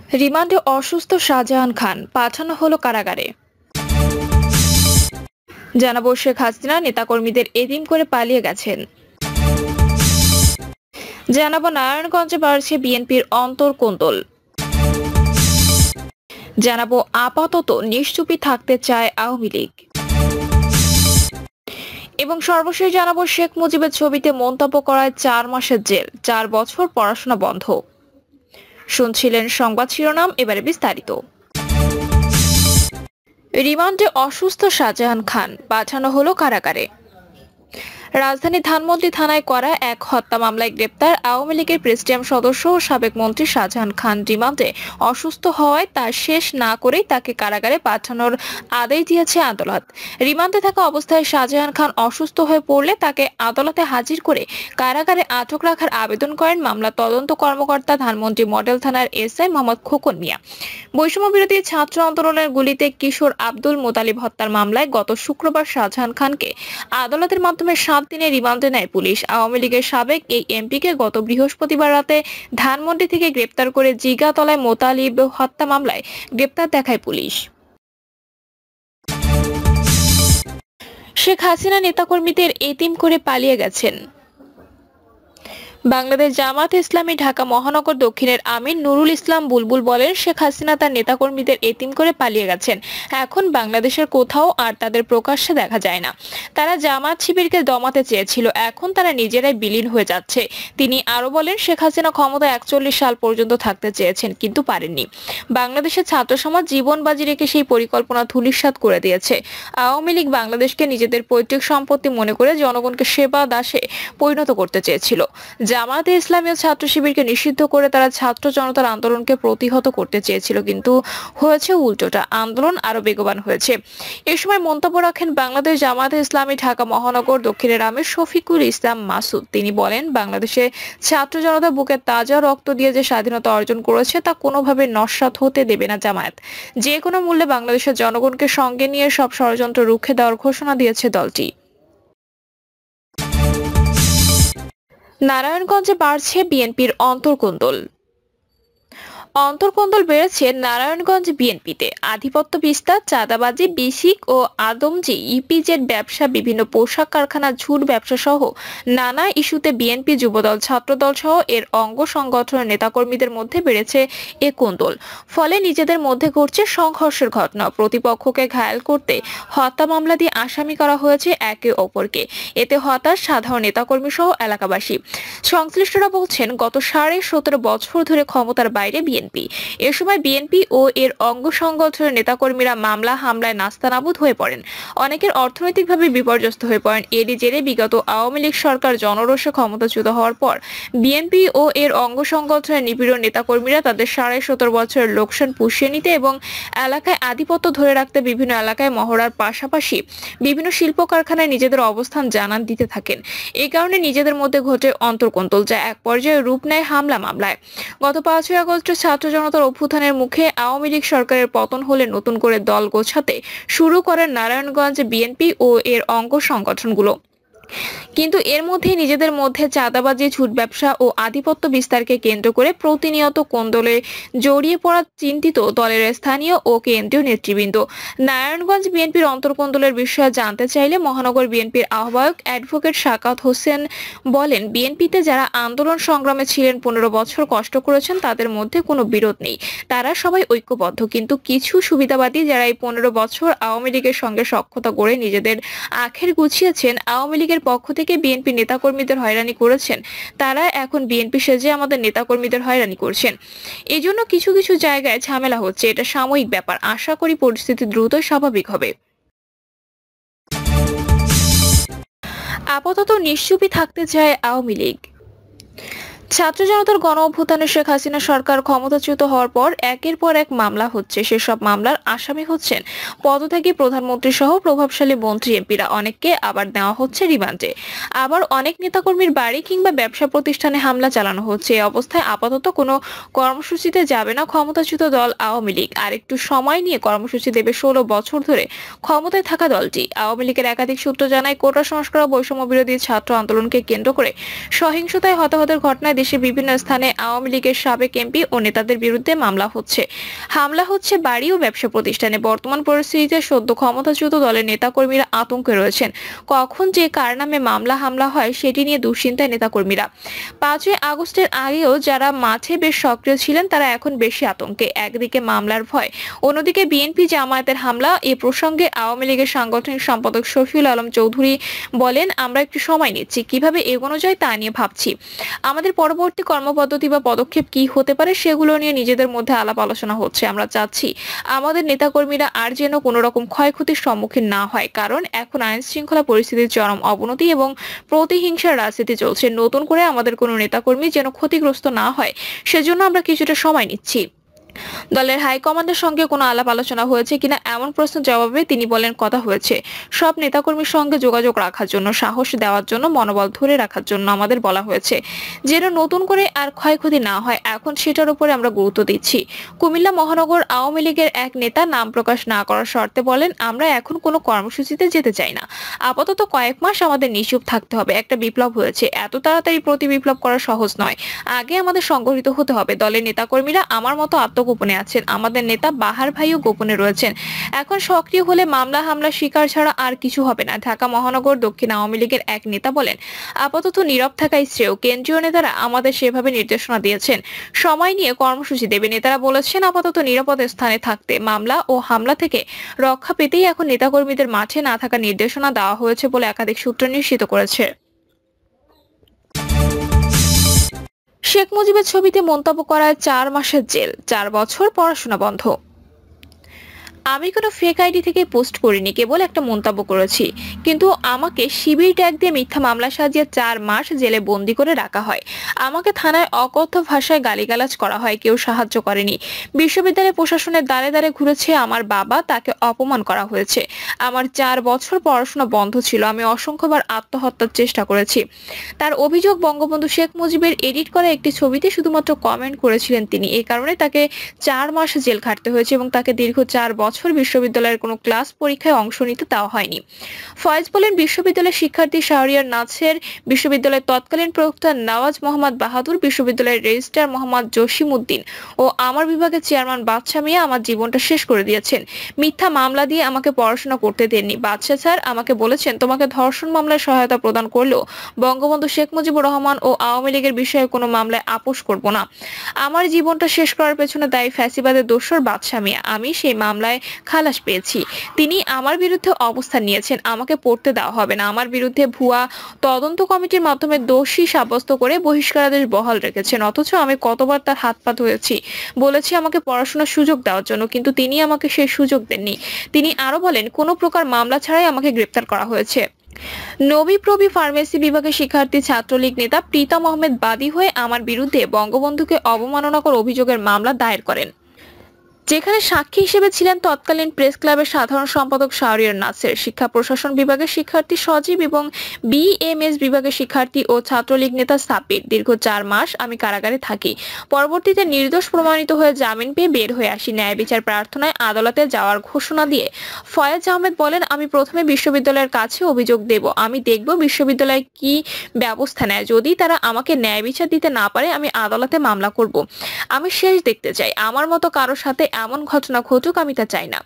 রিমান্ডে অসুস্থ শাহজাহান খান পাঠানো হলো কারাগারে। জানাবো শেখ হাসিনা নেতাকর্মীদের এতিম করে পালিয়ে গেছেন। জানাবো নারায়ণগঞ্জে বাড়ছে বিএনপির অন্তর্কোন্দল। জানাবো আপাতত নিশ্চুপি থাকতে চায় আওয়ামী লীগ। এবং সর্বশেষ জানাবো শেখ মুজিবের ছবিতে মন্তব্য করায় 4 মাসের জেল, 4 বছর পড়াশোনা বন্ধ। শুনছিলেন সংবাদ শিরোনাম, এবারে বিস্তারিত। রিমান্ডে অসুস্থ শাহজাহান খান পাঠানো হলো কারাগারে। রাজধানী ধানমন্ডি থানায় করা এক হত্যা মামলায় গ্রেপ্তার আওয়ামী লীগের প্রেসিডিয়াম সদস্য ও সাবেক মন্ত্রী শাহজাহান খান রিমান্ডে অসুস্থ হওয়ায় তা শেষ না করেই তাকে কারাগারে পাঠানোর আদেশ দিয়েছে আদালত। রিমান্ডে থাকা অবস্থায় শাহজাহান খান অসুস্থ হয়ে পড়লে তাকে আদালতে হাজির করে কারাগারে আটক রাখার আবেদন করেন মামলা তদন্ত কর্মকর্তা ধানমন্ডি মডেল থানার এসআই মোহাম্মদ খোকন মিয়া। বৈষম্য বিরোধী ছাত্র আন্দোলনের গুলিতে কিশোর আব্দুল মোতালিব হত্যার মামলায় গত শুক্রবার শাহজাহান খানকে আদালতের মাধ্যমে 7 দিনের রিমান্ডে নেয় পুলিশ। আওয়ামী লীগের সাবেক এই এমপিকে গত বৃহস্পতিবার রাতে ধানমন্ডি থেকে গ্রেপ্তার করে জিগাতলায় মোতালিব হত্যা মামলায় গ্রেপ্তার দেখায় পুলিশ। শেখ হাসিনা নেতাকর্মীদের এতিম করে পালিয়ে গেছেন। বাংলাদেশ জামাত ইসলামী ঢাকা মহানগর দক্ষিণের আমির নুরুল ইসলাম বুলবুল বলেন, শেখ হাসিনা তার নেতাকর্মীদের এতিম করে পালিয়ে গেছেন। এখন বাংলাদেশের কোথাও আর তাদের প্রকাশ্যে দেখা যায় না। তারা জামাত শিবিরকে দমাতে চেয়েছিল, এখন তারা নিজেরাই বিলীন হয়ে যাচ্ছে। তিনি আরো বলেন, শেখ হাসিনা ক্ষমতা 41 সাল পর্যন্ত থাকতে চেয়েছেন কিন্তু পারেননি। বাংলাদেশের ছাত্র সমাজ জীবন বাজি রেখে সেই পরিকল্পনা ধূলিসাৎ করে দিয়েছে। আওয়ামী লীগ বাংলাদেশকে নিজেদের পৈতৃক সম্পত্তি মনে করে জনগণকে সেবা দাসে পরিণত করতে চেয়েছিল। জামায়াতে ইসলামী ও ছাত্র শিবিরকে নিষিদ্ধ করে তারা ছাত্র জনতার আন্দোলনকে প্রতিহত করতে চেয়েছিল, কিন্তু হয়েছে উল্টোটা, আন্দোলন আরো বেগবান হয়েছে। এ সময় মন্তব্য রাখেন বাংলাদেশ জামায়াতে ইসলামী ঢাকা মহানগর দক্ষিণের আমির শফিকুল ইসলাম মাসুদ। তিনি বলেন, বাংলাদেশে ছাত্র জনতা বুকে তাজা রক্ত দিয়ে যে স্বাধীনতা অর্জন করেছে তা কোনোভাবে নস্যাৎ হতে দেবে না জামায়াত। যে কোনো মূল্যে বাংলাদেশের জনগণকে সঙ্গে নিয়ে সব ষড়যন্ত্র রুখে দেওয়ার ঘোষণা দিয়েছে দলটি। নারায়ণগঞ্জে বাড়ছে বিএনপির অন্তর্কোন্দল। অন্তর্কোন্দল বেড়েছে নারায়ণগঞ্জ বিএনপিতে। আধিপত্য বিস্তার, চাঁদাবাজি, বিসিক ও আদমজি, ইপিজেড ব্যবসা, বিভিন্ন পোশাক কারখানা, ঝুট ব্যবসা সহ নানা ইস্যুতে বিএনপি, যুবদল, ছাত্রদল সহ এর অঙ্গ সংগঠনের নেতাকর্মীদের মধ্যে বেড়েছে এ কোন্দল। ফলে নিজেদের মধ্যে ঘটছে সংঘর্ষের ঘটনা। প্রতিপক্ষকে ঘায়েল করতে হত্যা মামলা দিয়ে আসামি করা হয়েছে একে অপরকে। এতে হতাশ সাধারণ নেতাকর্মী সহ এলাকাবাসী। সংশ্লিষ্টরা বলছেন, গত 17.5 বছর ধরে ক্ষমতার বাইরে বিএনপি। এ সময় বিএনপি ও এর অঙ্গ সংগঠনের নেতাকর্মীরা মামলা হামলায় নাস্তানাবুদ হয়ে পড়েন। অনেকের অর্থনৈতিকভাবে বিপর্যস্ত হয়ে পড়েন। এরই জেরে বিগত আওয়ামী লীগ সরকার জনরোষে ক্ষমতাচ্যুত হওয়ার পর বিএনপি ও এর অঙ্গ সংগঠনের নিপীড়ন নেতাকর্মীরা তাদের 17.5 বছরের লোকসান পুষিয়ে নিতে এবং এলাকায় আধিপত্য ধরে রাখতে বিভিন্ন এলাকায় মহড়ার পাশাপাশি বিভিন্ন শিল্প কারখানায় নিজেদের অবস্থান জানান দিতে থাকেন। এই কারণে নিজেদের মধ্যে ঘটে অন্তর্কোন্দল, যা এক পর্যায়ে রূপ নেয় হামলা মামলায়। গত 5ই আগস্ট ছাত্র জনতার অভ্যুত্থানের মুখে আওয়ামী লীগ সরকারের পতন হলে নতুন করে দল গোছাতে শুরু করেন নারায়ণগঞ্জ বিএনপি ও এর অঙ্গ সংগঠনগুলো। কিন্তু এর মধ্যে নিজেদের মধ্যে চাঁদাবাজি, ঝুট ব্যবসা ও আধিপত্য বিস্তারকে কেন্দ্র করে প্রতিনিয়ত কোন্দলে জড়িয়ে পড়া চিন্তিত দলের স্থানীয় ও কেন্দ্রীয় নেতৃবৃন্দ। নারায়ণগঞ্জ বিএনপির অন্তর্কোন্দলের বিষয়ে জানতে চাইলে মহানগর বিএনপির আহ্বায়ক অ্যাডভোকেট সাকাত হোসেন বলেন, বিএনপিতে যারা আন্দোলন সংগ্রামে ছিলেন, 15 বছর কষ্ট করেছেন, তাদের মধ্যে কোনো বিরোধ নেই, তারা সবাই ঐক্যবদ্ধ। কিন্তু কিছু সুবিধাবাদী যারা এই 15 বছর আওয়ামী লীগের সঙ্গে সখ্যতা করে নিজেদের আখের গুছিয়েছেন, আওয়ামী লীগের পক্ষ থেকে বিএনপি নেতাকর্মীদের হয়রানি করেছেন, তারা এখন বিএনপি সেজে আমাদের নেতাকর্মীদের হয়রানি করছেন। এই জন্য কিছু কিছু জায়গায় ঝামেলা হচ্ছে। এটা সাময়িক ব্যাপার, আশা করি পরিস্থিতি দ্রুতই স্বাভাবিক হবে। আপাতত নিশ্চুপি থাকতে চায় আওয়ামী লীগ। ছাত্র জনতার গণ অভ্যুত্থানে শেখ হাসিনা সরকার ক্ষমতাচ্যুত হওয়ার পর একের পর এক মামলা হচ্ছে। সেসব মামলার আসামি হচ্ছেন পদত্যাগী প্রধানমন্ত্রী সহ প্রভাবশালী মন্ত্রী, এমপিরা। অনেককে আবার নেওয়া হচ্ছে রিমান্ডে। আবার অনেক নেতাকর্মীর বাড়ি কিংবা ব্যবসা প্রতিষ্ঠানে হামলা চালানো হচ্ছে। এই অবস্থায় আপাতত কোনো কর্মসূচিতে যাবে না ক্ষমতাচ্যুত দল আওয়ামী লীগ। আর একটু সময় নিয়ে কর্মসূচি দেবে 16 বছর ধরে ক্ষমতায় থাকা দলটি। আওয়ামী লীগের একাধিক সূত্র জানায়, কোটা সংস্কার ও বৈষম্য বিরোধী ছাত্র আন্দোলনকে কেন্দ্র করে সহিংসতায় হতাহতের ঘটনায় সময় দেশের বিভিন্ন স্থানে আওয়ামী লীগের সাবেক এমপি ও নেতাদের বিরুদ্ধে মামলা হচ্ছে, হামলা হচ্ছে বাড়ি ও ব্যবসা প্রতিষ্ঠানে। বর্তমান পরিস্থিতিতে সদ্য ক্ষমতাচ্যুত দলের নেতাকর্মীরা আতঙ্কে রয়েছেন। কখন যে কার নামে মামলা হামলা হয় সেটি নিয়ে দুশ্চিন্তায় নেতাকর্মীরা। 5ই আগস্টের আগেও যারা মাঠে বেশ সক্রিয় ছিলেন তারা এখন বেশি আতঙ্কে। একদিকে মামলার ভয়, অন্যদিকে বিএনপি জামায়াতের হামলা। এ প্রসঙ্গে আওয়ামী লীগের সাংগঠনিক সম্পাদক শফিউল আলম চৌধুরী বলেন, আমরা একটু সময় নিচ্ছি, কিভাবে এগোনো যায় তা নিয়ে ভাবছি। আমাদের পরবর্তী কর্মপদ্ধতি বা পদক্ষেপ কি হতে পারে সেগুলো নিয়ে নিজেদের মধ্যে আলাপ আলোচনা হচ্ছে। আমরা চাচ্ছি আমাদের নেতাকর্মীরা আর যেন কোনো রকম ক্ষয়ক্ষতির সম্মুখীন না হয়, কারণ এখন আইন শৃঙ্খলা পরিস্থিতির চরম অবনতি এবং প্রতিহিংসার রাজনীতি চলছে। নতুন করে আমাদের কোনো নেতাকর্মী যেন ক্ষতিগ্রস্ত না হয় সেজন্য আমরা কিছুটা সময় নিচ্ছি। দলের হাইকমান্ডের সঙ্গে কোনো আলাপ আলোচনা হয়েছে কিনা এমন প্রশ্নের জবাবে তিনি বলেন, কথা হয়েছে। সব নেতাকর্মীর সঙ্গে যোগাযোগ রাখার জন্য, সাহস দেওয়ার জন্য, মনোবল ধরে রাখার জন্য আমাদের বলা হয়েছে, যেন নতুন করে আর ক্ষয়ক্ষতি না হয়, এখন সেটার উপরে আমরা গুরুত্ব দিচ্ছি। কুমিল্লা মহানগর আওয়ামী লীগের এক নেতা নাম প্রকাশ না করার শর্তে বলেন, আমরা এখন কোনো কর্মসূচিতে যেতে চাই না। আপাতত কয়েক মাস আমাদের নিশ্চুপ থাকতে হবে। একটা বিপ্লব হয়েছে, এত তাড়াতাড়ি প্রতি বিপ্লব করা সহজ নয়। আগে আমাদের সংগঠিত হতে হবে। দলের নেতাকর্মীরা আমার মতো গোপনে আছেন, আমাদের নেতা বাহার ভাইও গোপনে রয়েছেন। এখন সক্রিয় হলে মামলা হামলা শিকার ছাড়া আর কিছু হবে না। ঢাকা মহানগর দক্ষিণ আওয়ামী লীগের এক নেতা বলেন, আপাতত নীরব থাকাই শ্রেয়। কেন্দ্রীয় নেতারা আমাদের সেভাবে নির্দেশনা দিয়েছেন, সময় নিয়ে কর্মসূচি দেবে। নেতারা বলেছেন আপাতত নিরাপদ স্থানে থাকতে, মামলা ও হামলা থেকে রক্ষা পেতেই এখন নেতাকর্মীদের মাঠে না থাকার নির্দেশনা দেওয়া হয়েছে বলে একাধিক সূত্র নিশ্চিত করেছে। শেখ মুজিবের ছবিতে মন্তব্য করায় 4 মাসের জেল, 4 বছর পড়াশোনা বন্ধ। আমি কোনো ফেক আইডি থেকে পোস্ট করিনি, কেবল একটা মন্তব্য করেছি, কিন্তু আমাকে শিবির ট্যাগ দিয়ে মিথ্যা মামলা সাজিয়ে 4 মাস জেলে বন্দি করে রাখা হয়। আমাকে থানায় অকথ্য ভাষায় গালিগালাজ করা হয়, কেউ সাহায্য করেনি। বিশ্ববিদ্যালয় প্রশাসনের দ্বারে দ্বারে ঘুরেছে আমার বাবা, তাকে অপমান করা হয়েছে। আমার 4 বছর পড়াশোনা বন্ধ ছিল, আমি অসংখ্যবার আত্মহত্যার চেষ্টা করেছি। তার অভিযোগ, বঙ্গবন্ধু শেখ মুজিবের এডিট করা একটি ছবিতে শুধুমাত্র কমেন্ট করেছিলেন তিনি, এই কারণে তাকে 4 মাস জেল খাটতে হয়েছে এবং তাকে দীর্ঘ 4 বছর বিশ্ববিদ্যালয়ের কোনো ক্লাস পরীক্ষায় অংশ নিতে দেওয়া হয়নি। ফয়েজ বলেন, বিশ্ববিদ্যালয়ের শিক্ষার্থী শাহরিয়ার নাছের, বিশ্ববিদ্যালয়ের তৎকালীন প্রক্টর নওয়াজ মোহাম্মদ বাহাদুর, বিশ্ববিদ্যালয়ের রেজিস্ট্রার মোহাম্মদ জসিম উদ্দিন ও আমার বিভাগের চেয়ারম্যান বাদশা মিয়া আমার জীবনটা শেষ করে দিয়েছেন। মিথ্যা মামলা দিয়ে আমাকে পড়াশোনা করতে দেননি। বাদশা স্যার আমাকে বলেছেন, তোমাকে ধর্ষণ মামলায় সহায়তা প্রদান করলেও বঙ্গবন্ধু শেখ মুজিবুর রহমান ও আওয়ামী লীগের বিষয়ে কোনো মামলায় আপোষ করব না। আমার জীবনটা শেষ করার পেছনে দায়ী ফ্যাসিবাদের দোসর বাদশা মিয়া। আমি সেই মামলায় খালাস পেয়েছি। তিনি আমার বিরুদ্ধে অবস্থান নিয়েছেন, আমাকে পড়তে দেওয়া হবে না। আমার বিরুদ্ধে ভুয়া তদন্ত কমিটির মাধ্যমে দোষী সাব্যস্ত করে বহিষ্কারাদেশ বহাল রেখেছেন, অথচ আমি কতবার তার হাত পা ধরেছি, বলেছি আমাকে পড়াশোনার সুযোগ দেওয়ার জন্য, কিন্তু তিনি আমাকে সেই সুযোগ দেননি। তিনি আরো বলেন, কোনো প্রকার মামলা ছাড়াই আমাকে গ্রেপ্তার করা হয়েছে। নবীপ্রবি ফার্মেসি বিভাগের শিক্ষার্থী ছাত্রলীগ নেতা প্রীতম আহমেদ বাদী হয়ে আমার বিরুদ্ধে বঙ্গবন্ধুকে অবমাননাকর অভিযোগের মামলা দায়ের করেন, যেখানে সাক্ষী হিসেবে ছিলেন তৎকালীন প্রেস ক্লাবের সাধারণ সম্পাদক শাহরিয়ার নাছের, শিক্ষা প্রশাসন বিভাগের শিক্ষার্থী সজীব এবং বিএমএস বিভাগের শিক্ষার্থী ও ছাত্রলীগ নেতা সাব্বির। দীর্ঘ 4 মাস আমি কারাগারে থাকি। পরবর্তীতে নির্দোষ প্রমাণিত হয়ে জামিন পেয়ে বের হয়ে আসি। ন্যায় বিচার প্রার্থনায় আদালতে যাওয়ার ঘোষণা দিয়ে ফয়েজ আহমেদ বলেন, আমি প্রথমে বিশ্ববিদ্যালয়ের কাছে অভিযোগ দেব, আমি দেখব বিশ্ববিদ্যালয় কি ব্যবস্থা নেয়। যদি তারা আমাকে ন্যায় বিচার দিতে না পারে আমি আদালতে মামলা করব। আমি শেষ দেখতে চাই, আমার মতো কারোর সাথে এমন ঘটনা ঘটুক, আমি তা চাই না।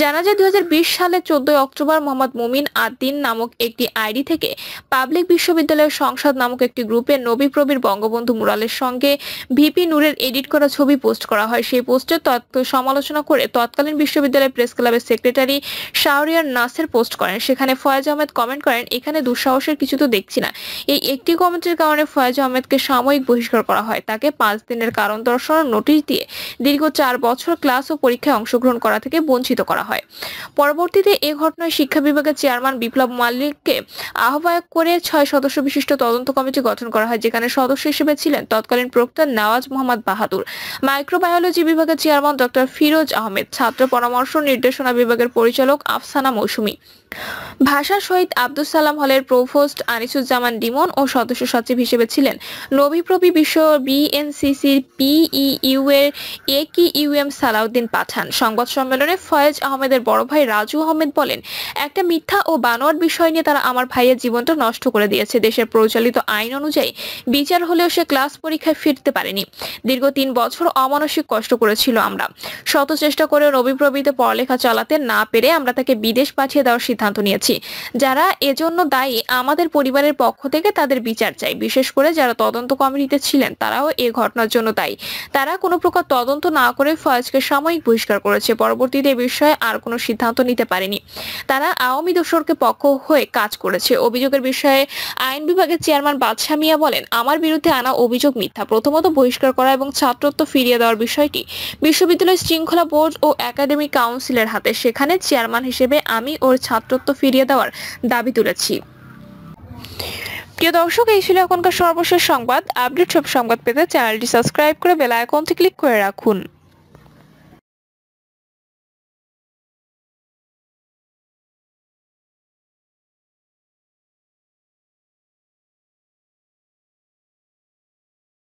জানা যায় 2020 সালে 14 অক্টোবর মোহাম্মদ মুমিন আদ্দিন নামক একটি আইডি থেকে পাবলিক বিশ্ববিদ্যালয়ের সংসদ নামক একটি গ্রুপে নবীপ্রবির বঙ্গবন্ধু মুরালের সঙ্গে ভিপি নূরের এডিট করা ছবি পোস্ট করা হয়। সেই পোস্টের তথ্য সমালোচনা করে তৎকালীন বিশ্ববিদ্যালয় প্রেস ক্লাবের সেক্রেটারি শাহরিয়ার নাসের পোস্ট করেন। সেখানে ফয়েজ আহমেদ কমেন্ট করেন, এখানে দুঃসাহসের কিছু তো দেখছি না। এই একটি কমেন্টের কারণে ফয়েজ আহমেদকে সাময়িক বহিষ্কার করা হয়। তাকে 5 দিনের কারণ দর্শানোর নোটিশ দিয়ে দীর্ঘ 4 বছর ক্লাস ও পরীক্ষায় অংশগ্রহণ করা থেকে বঞ্চিত করা হয়। পরবর্তীতে এ ঘটনায় শিক্ষা বিভাগের চেয়ারম্যান বিপ্লব মালিককে আহ্বায়ক করে 6 সদস্য বিশিষ্ট তদন্ত কমিটি গঠন করা হয়, যেখানে সদস্য হিসেবে ছিলেন তৎকালীন প্রক্টর নওয়াজ মোহাম্মদ বাহাদুর, মাইক্রোবায়োলজি বিভাগের চেয়ারম্যান ডক্টর ফিরোজ আহমেদ, ছাত্র পরামর্শ নির্দেশনা বিভাগের পরিচালক আফসানা মৌসুমী, ভাষা শহীদ আব্দুল সালাম হলের প্রভোস্ট আনিসুজ্জামান ডিমন ও সদস্য সচিব হিসেবে ছিলেন নবীপ্রবি বিশ্ব বিএনসিসির পিইইউ এর একিইউএম সালাম আলাউদ্দিন পাঠান। সংবাদ সম্মেলনে ফয়েজ আহমেদের বড় ভাই রাজু আহমেদ বলেন, একটা মিথ্যা ও বানোয়াট বিষয় নিয়ে তারা আমার ভাইয়ের জীবনটা নষ্ট করে দিয়েছে। দেশের প্রচলিত আইন অনুযায়ী বিচার হলেও সে ক্লাস পরীক্ষায় ফিরতে পারেনি। দীর্ঘ 3 বছর অমানসিক কষ্ট করেছিল। আমরা শত চেষ্টা করে রবি প্রবৃত্তি পড়ালেখা চালাতে না পেরে আমরা তাকে বিদেশ পাঠিয়ে দেওয়ার সিদ্ধান্ত নিয়েছি। যারা এজন্য দায়ী আমাদের পরিবারের পক্ষ থেকে তাদের বিচার চাই। বিশেষ করে যারা তদন্ত কমিটিতে ছিলেন তারাও এই ঘটনার জন্য দায়ী। তারা কোনো প্রকার তদন্ত না করে ফয়েজকে সাময়িক বহিষ্কার করেছে। পরবর্তীতে এ বিষয়ে আর কোনো সিদ্ধান্ত নিতে পারেনি। তারা আওয়ামী দোসরকে পক্ষ হয়ে কাজ করেছে। অভিযোগের বিষয়ে আইন বিভাগের চেয়ারম্যান বাদশা মিয়া বলেন, আমার বিরুদ্ধে আনা অভিযোগ মিথ্যা। প্রথমত বহিষ্কার করা এবং ছাত্রত্ব ফিরিয়ে দেওয়ার বিষয়টি বিশ্ববিদ্যালয় শৃঙ্খলা বোর্ড ও একাডেমিক কাউন্সিলের হাতে। সেখানে চেয়ারম্যান হিসেবে আমি ওর ছাত্রত্ব ফিরিয়ে দেওয়ার দাবি তুলেছি। প্রিয় দর্শক, এই ছিল এখনকার সর্বশেষ সংবাদ। আপডেট সব সংবাদ পেতে চ্যানেলটি সাবস্ক্রাইব করে বেল আইকনটি ক্লিক করে রাখুন।